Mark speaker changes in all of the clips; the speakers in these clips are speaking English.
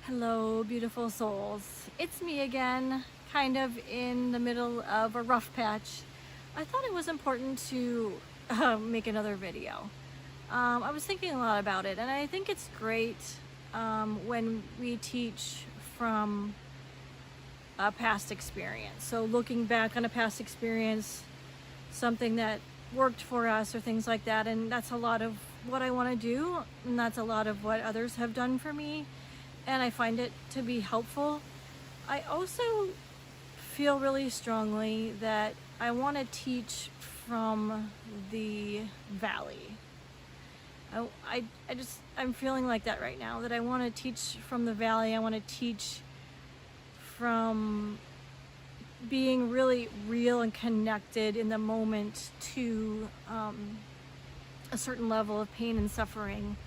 Speaker 1: Hello, beautiful souls. It's me again, kind of in the middle of a rough patch. I thought it was important to make another video. I was thinking a lot about it, and I think it's great when we teach from a past experience. So looking back on a past experience, something that worked for us or things like that, and that's a lot of what I want to do, and that's a lot of what others have done for me, and I find it to be helpful. I also feel really strongly that I want to teach from the valley. I'm feeling like that right now, that I want to teach from the valley. I want to teach from being really real and connected in the moment to a certain level of pain and suffering,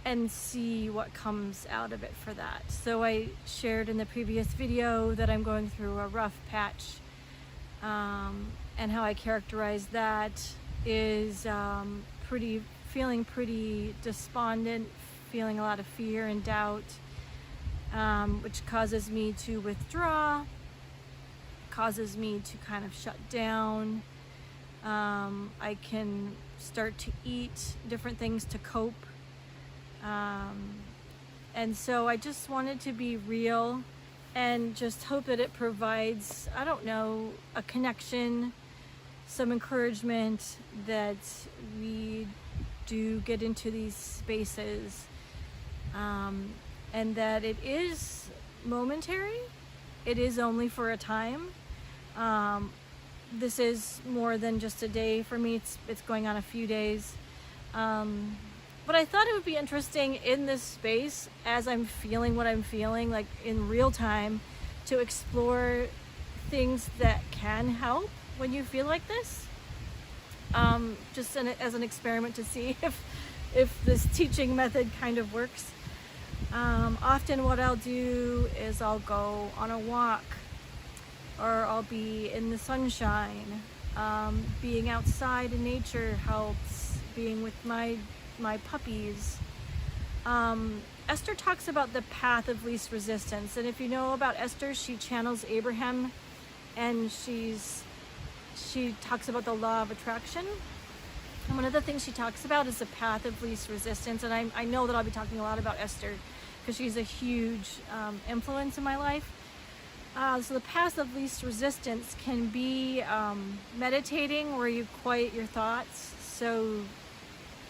Speaker 1: and see what comes out of it for that. So I shared in the previous video that I'm going through a rough patch, and how I characterize that is feeling pretty despondent, feeling a lot of fear and doubt, which causes me to withdraw, causes me to kind of shut down. I can start to eat different things to cope. And so I just wanted to be real and just hope that it provides, I don't know, a connection, some encouragement, that we do get into these spaces, and that it is momentary. It is only for a time. This is more than just a day for me. It's going on a few days. But I thought it would be interesting in this space, as I'm feeling what I'm feeling, like in real time, to explore things that can help when you feel like this. Just as an experiment to see if this teaching method kind of works. Often what I'll do is I'll go on a walk, or I'll be in the sunshine. Being outside in nature helps. Being with my puppies. Esther talks about the path of least resistance, and if you know about Esther, she channels Abraham, and she talks about the law of attraction, and one of the things she talks about is the path of least resistance. And I know that I'll be talking a lot about Esther because she's a huge influence in my life. So the path of least resistance can be meditating, where you quiet your thoughts so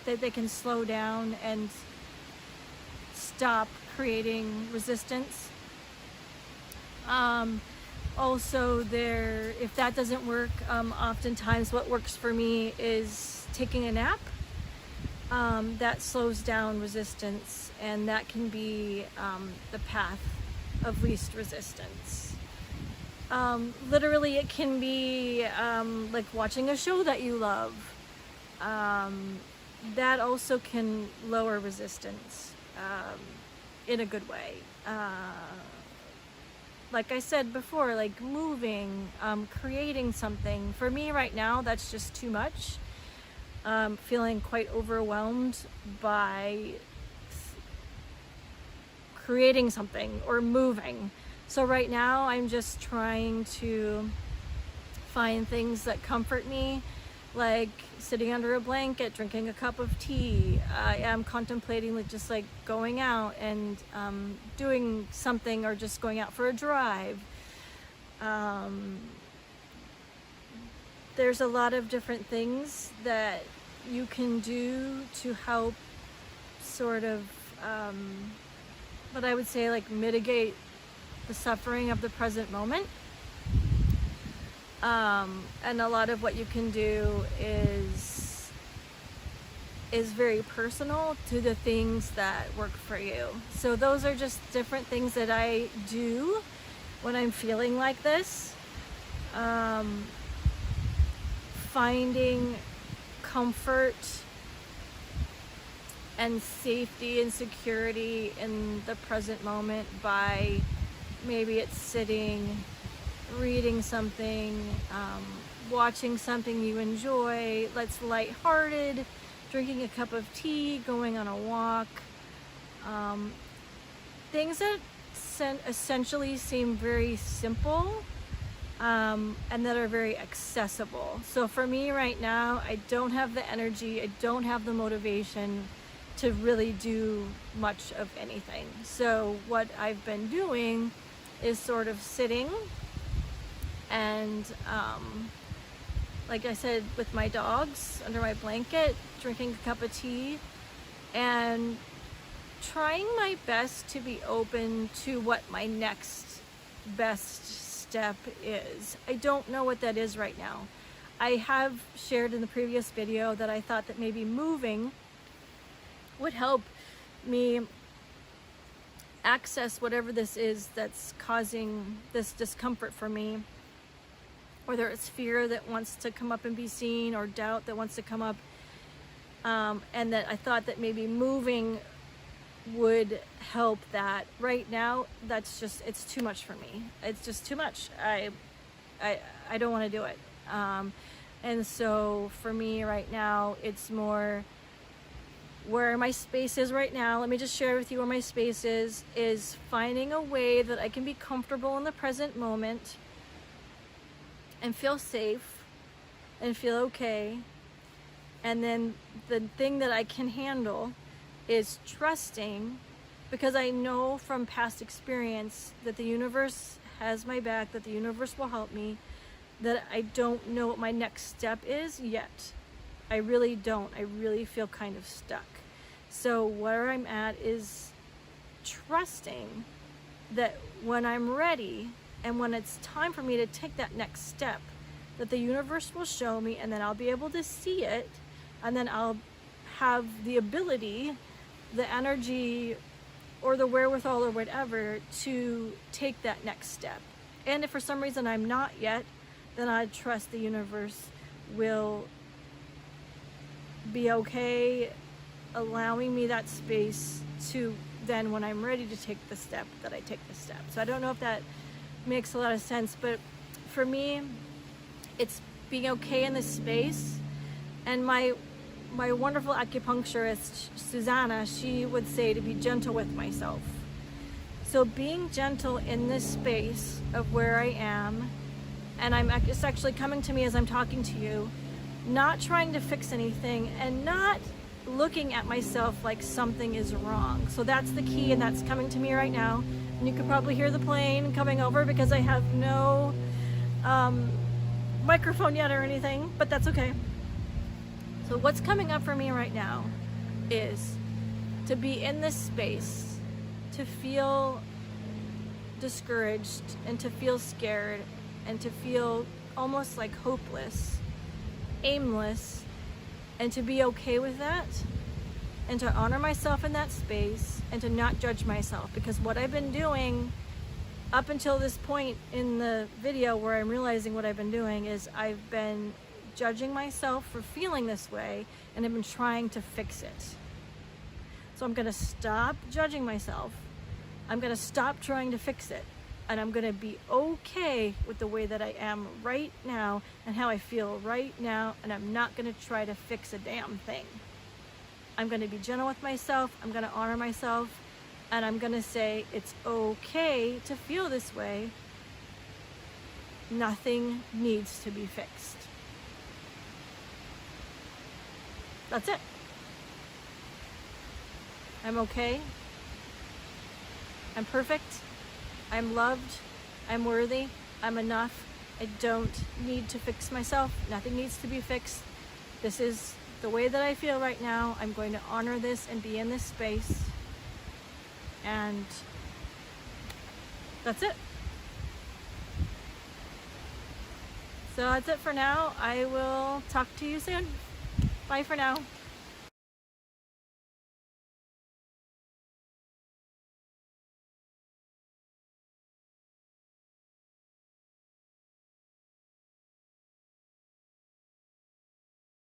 Speaker 1: that they can slow down and stop creating resistance. Also, if that doesn't work, oftentimes what works for me is taking a nap. That slows down resistance, and that can be the path of least resistance. Literally, it can be like watching a show that you love. That also can lower resistance in a good way. Like I said before, like moving, creating something. For me right now, that's just too much. Feeling quite overwhelmed by creating something or moving. So right now, I'm just trying to find things that comfort me, like sitting under a blanket, drinking a cup of tea. I am contemplating just going out and doing something, or just going out for a drive. There's a lot of different things that you can do to help sort of, what I would say, like mitigate the suffering of the present moment. And a lot of what you can do is very personal to the things that work for you. So those are just different things that I do when I'm feeling like this. Finding comfort and safety and security in the present moment by, maybe it's sitting, reading something, watching something you enjoy that's lighthearted, drinking a cup of tea, going on a walk, things that essentially seem very simple, and that are very accessible. So for me right now, I don't have the energy, I don't have the motivation to really do much of anything. So what I've been doing is sort of sitting and, like I said, with my dogs under my blanket, drinking a cup of tea, and trying my best to be open to what my next best step is. I don't know what that is right now. I have shared in the previous video that I thought that maybe moving would help me access whatever this is that's causing this discomfort for me, whether it's fear that wants to come up and be seen or doubt that wants to come up, and that I thought that maybe moving would help that. Right now, that's just, it's too much for me. It's just too much. I don't want to do it. And so for me right now, it's more where my space is right now. Let me just share with you where my space is finding a way that I can be comfortable in the present moment and feel safe and feel okay. And then the thing that I can handle is trusting, because I know from past experience that the universe has my back, that the universe will help me, that I don't know what my next step is yet. I really don't. I really feel kind of stuck. So where I'm at is trusting that when I'm ready and when it's time for me to take that next step, that the universe will show me, and then I'll be able to see it, and then I'll have the ability, the energy, or the wherewithal or whatever to take that next step. And if for some reason I'm not yet, then I trust the universe will be okay allowing me that space to then, when I'm ready to take the step, that I take the step. So I don't know if that makes a lot of sense, but for me, it's being okay in this space. And my wonderful acupuncturist, Susanna, she would say to be gentle with myself. So being gentle in this space of where I am, and it's actually coming to me as I'm talking to you, not trying to fix anything and not looking at myself like something is wrong. So that's the key, and that's coming to me right now. And you could probably hear the plane coming over because I have no microphone yet or anything, but that's okay. So what's coming up for me right now is to be in this space, to feel discouraged and to feel scared and to feel almost like hopeless, aimless, and to be okay with that, and to honor myself in that space, and to not judge myself. Because what I've been doing up until this point in the video where I'm realizing what I've been doing is I've been judging myself for feeling this way, and I've been trying to fix it. So I'm gonna stop judging myself. I'm gonna stop trying to fix it. And I'm gonna be okay with the way that I am right now and how I feel right now, and I'm not gonna try to fix a damn thing. I'm gonna be gentle with myself, I'm gonna honor myself, and I'm gonna say it's okay to feel this way. Nothing needs to be fixed. That's it. I'm okay. I'm perfect. I'm loved. I'm worthy. I'm enough. I don't need to fix myself. Nothing needs to be fixed. This is the way that I feel right now. I'm going to honor this and be in this space. And that's it. So that's it for now. I will talk to you soon. Bye for now.